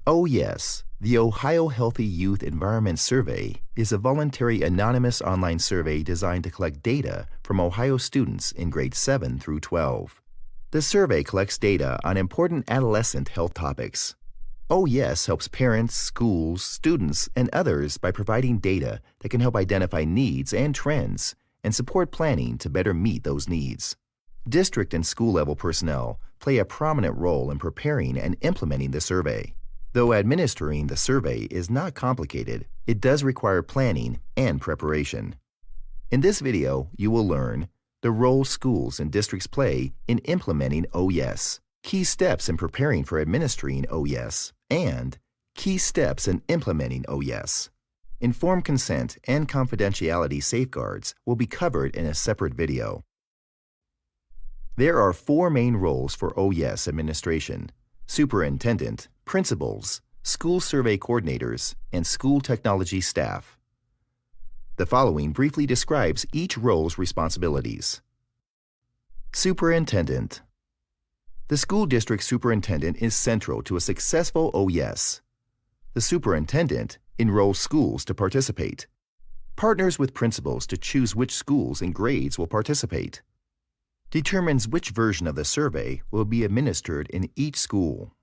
OHYES, the Ohio Healthy Youth Environment Survey, is a voluntary anonymous online survey designed to collect data from Ohio students in grades 7 through 12. The survey collects data on important adolescent health topics. OHYES helps parents, schools, students, and others by providing data that can help identify needs and trends and support planning to better meet those needs. District and school-level personnel play a prominent role in preparing and implementing the survey. Though administering the survey is not complicated, it does require planning and preparation. In this video, you will learn the role schools and districts play in implementing OHYES, key steps in preparing for administering OHYES, and key steps in implementing OHYES. Informed consent and confidentiality safeguards will be covered in a separate video. There are 4 main roles for OHYES administration: superintendent, principals, school survey coordinators, and school technology staff. The following briefly describes each role's responsibilities. Superintendent. The school district superintendent is central to a successful OHYES. The superintendent enrolls schools to participate, partners with principals to choose which schools and grades will participate, determines which version of the survey will be administered in each school,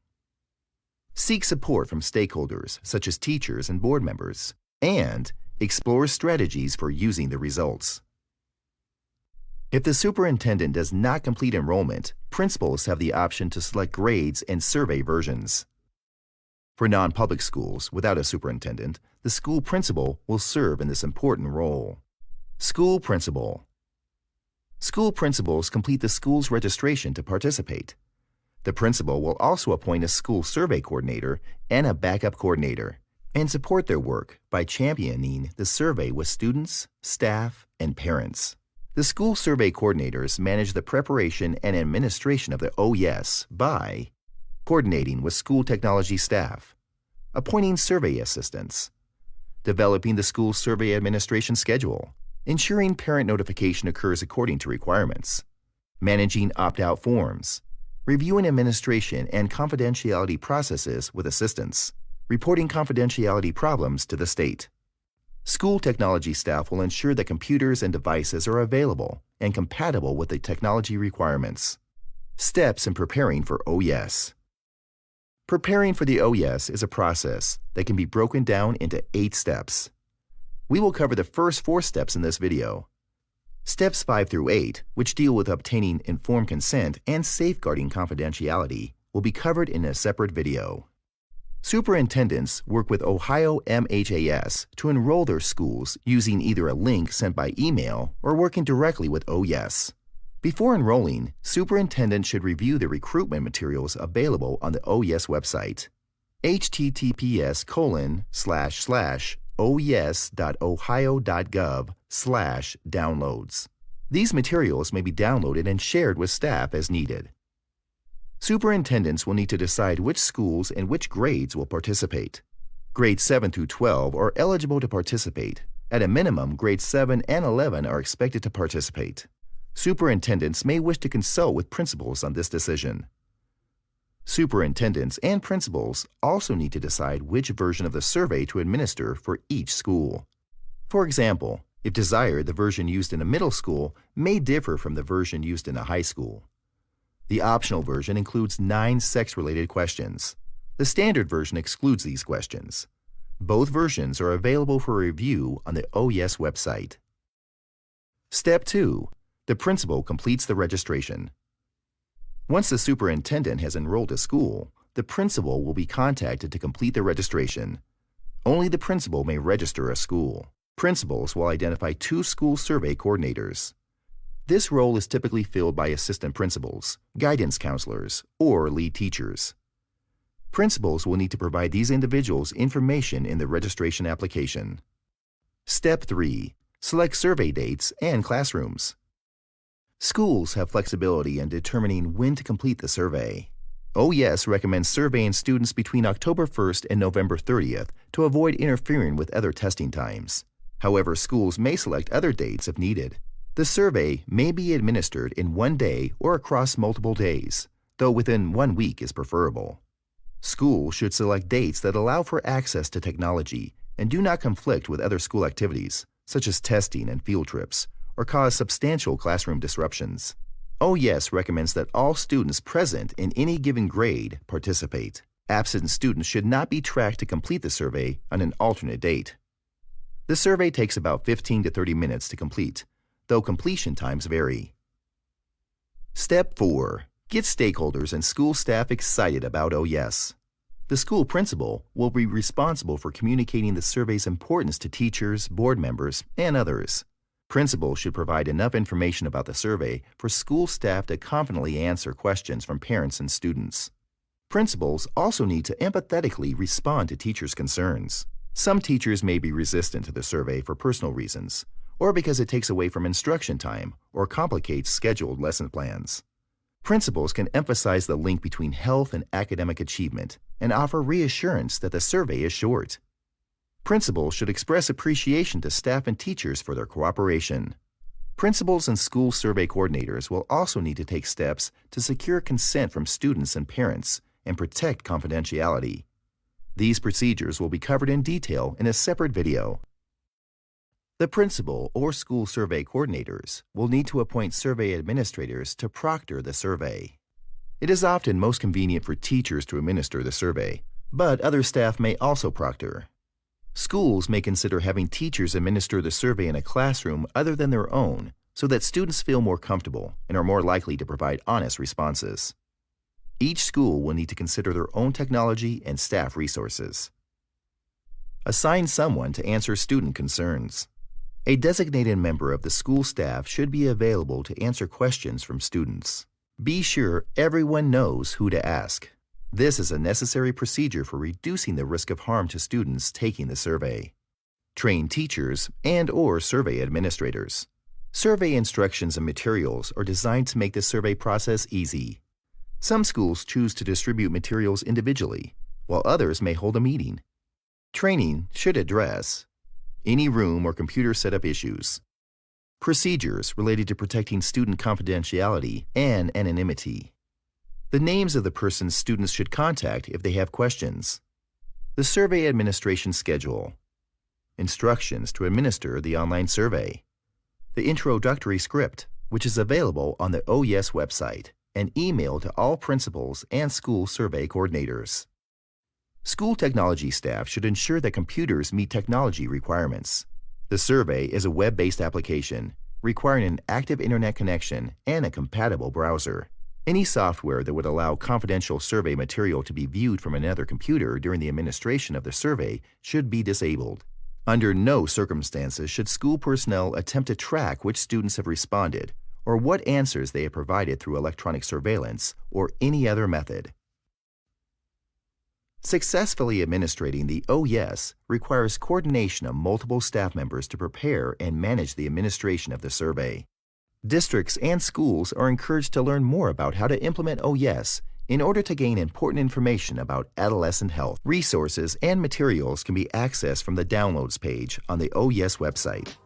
seeks support from stakeholders such as teachers and board members, and explores strategies for using the results. If the superintendent does not complete enrollment, principals have the option to select grades and survey versions. For non-public schools without a superintendent, the school principal will serve in this important role. School principal. School principals complete the school's registration to participate. The principal will also appoint a school survey coordinator and a backup coordinator and support their work by championing the survey with students, staff, and parents. The school survey coordinators manage the preparation and administration of the OHYES by coordinating with school technology staff, appointing survey assistants, developing the school survey administration schedule, ensuring parent notification occurs according to requirements, managing opt-out forms, reviewing administration and confidentiality processes with assistants, reporting confidentiality problems to the state. School technology staff will ensure that computers and devices are available and compatible with the technology requirements. Steps in preparing for OHYES. Preparing for the OHYES is a process that can be broken down into 8 steps. We will cover the first 4 steps in this video. Steps 5 through 8, which deal with obtaining informed consent and safeguarding confidentiality, will be covered in a separate video. Superintendents work with Ohio MHAS to enroll their schools using either a link sent by email or working directly with OHYES. Before enrolling, superintendents should review the recruitment materials available on the OHYES website, https://oyes.ohio.gov/downloads. These materials may be downloaded and shared with staff as needed. Superintendents will need to decide which schools and which grades will participate. Grades 7 through 12 are eligible to participate. At a minimum, grades 7 and 11 are expected to participate. Superintendents may wish to consult with principals on this decision. Superintendents and principals also need to decide which version of the survey to administer for each school. For example, if desired, the version used in a middle school may differ from the version used in a high school. The optional version includes 9 sex-related questions. The standard version excludes these questions. Both versions are available for review on the OHYES website. Step 2. The principal completes the registration. Once the superintendent has enrolled a school, the principal will be contacted to complete the registration. Only the principal may register a school. Principals will identify 2 school survey coordinators. This role is typically filled by assistant principals, guidance counselors, or lead teachers. Principals will need to provide these individuals information in the registration application. Step 3. Select survey dates and classrooms. Schools have flexibility in determining when to complete the survey. OHYES recommends surveying students between October 1st and November 30th to avoid interfering with other testing times. However, schools may select other dates if needed. The survey may be administered in one day or across multiple days, though within 1 week is preferable. Schools should select dates that allow for access to technology and do not conflict with other school activities, such as testing and field trips, or cause substantial classroom disruptions. OHYES recommends that all students present in any given grade participate. Absent students should not be tracked to complete the survey on an alternate date. The survey takes about 15 to 30 minutes to complete, though completion times vary. Step 4. Get stakeholders and school staff excited about OHYES. The school principal will be responsible for communicating the survey's importance to teachers, board members, and others. Principals should provide enough information about the survey for school staff to confidently answer questions from parents and students. Principals also need to empathetically respond to teachers' concerns. Some teachers may be resistant to the survey for personal reasons, or because it takes away from instruction time or complicates scheduled lesson plans. Principals can emphasize the link between health and academic achievement and offer reassurance that the survey is short. Principals should express appreciation to staff and teachers for their cooperation. Principals and school survey coordinators will also need to take steps to secure consent from students and parents and protect confidentiality. These procedures will be covered in detail in a separate video. The principal or school survey coordinators will need to appoint survey administrators to proctor the survey. It is often most convenient for teachers to administer the survey, but other staff may also proctor. Schools may consider having teachers administer the survey in a classroom other than their own so that students feel more comfortable and are more likely to provide honest responses. Each school will need to consider their own technology and staff resources. Assign someone to answer student concerns. A designated member of the school staff should be available to answer questions from students. Be sure everyone knows who to ask. This is a necessary procedure for reducing the risk of harm to students taking the survey. Train teachers and/or survey administrators. Survey instructions and materials are designed to make the survey process easy. Some schools choose to distribute materials individually, while others may hold a meeting. Training should address any room or computer setup issues, procedures related to protecting student confidentiality and anonymity, the names of the persons students should contact if they have questions, the survey administration schedule, instructions to administer the online survey, the introductory script, which is available on the OHYES website, and emailed to all principals and school survey coordinators. School technology staff should ensure that computers meet technology requirements. The survey is a web-based application requiring an active internet connection and a compatible browser. Any software that would allow confidential survey material to be viewed from another computer during the administration of the survey should be disabled. Under no circumstances should school personnel attempt to track which students have responded or what answers they have provided through electronic surveillance or any other method. Successfully administrating the OHYES requires coordination of multiple staff members to prepare and manage the administration of the survey. Districts and schools are encouraged to learn more about how to implement OHYES in order to gain important information about adolescent health. Resources and materials can be accessed from the Downloads page on the OHYES website.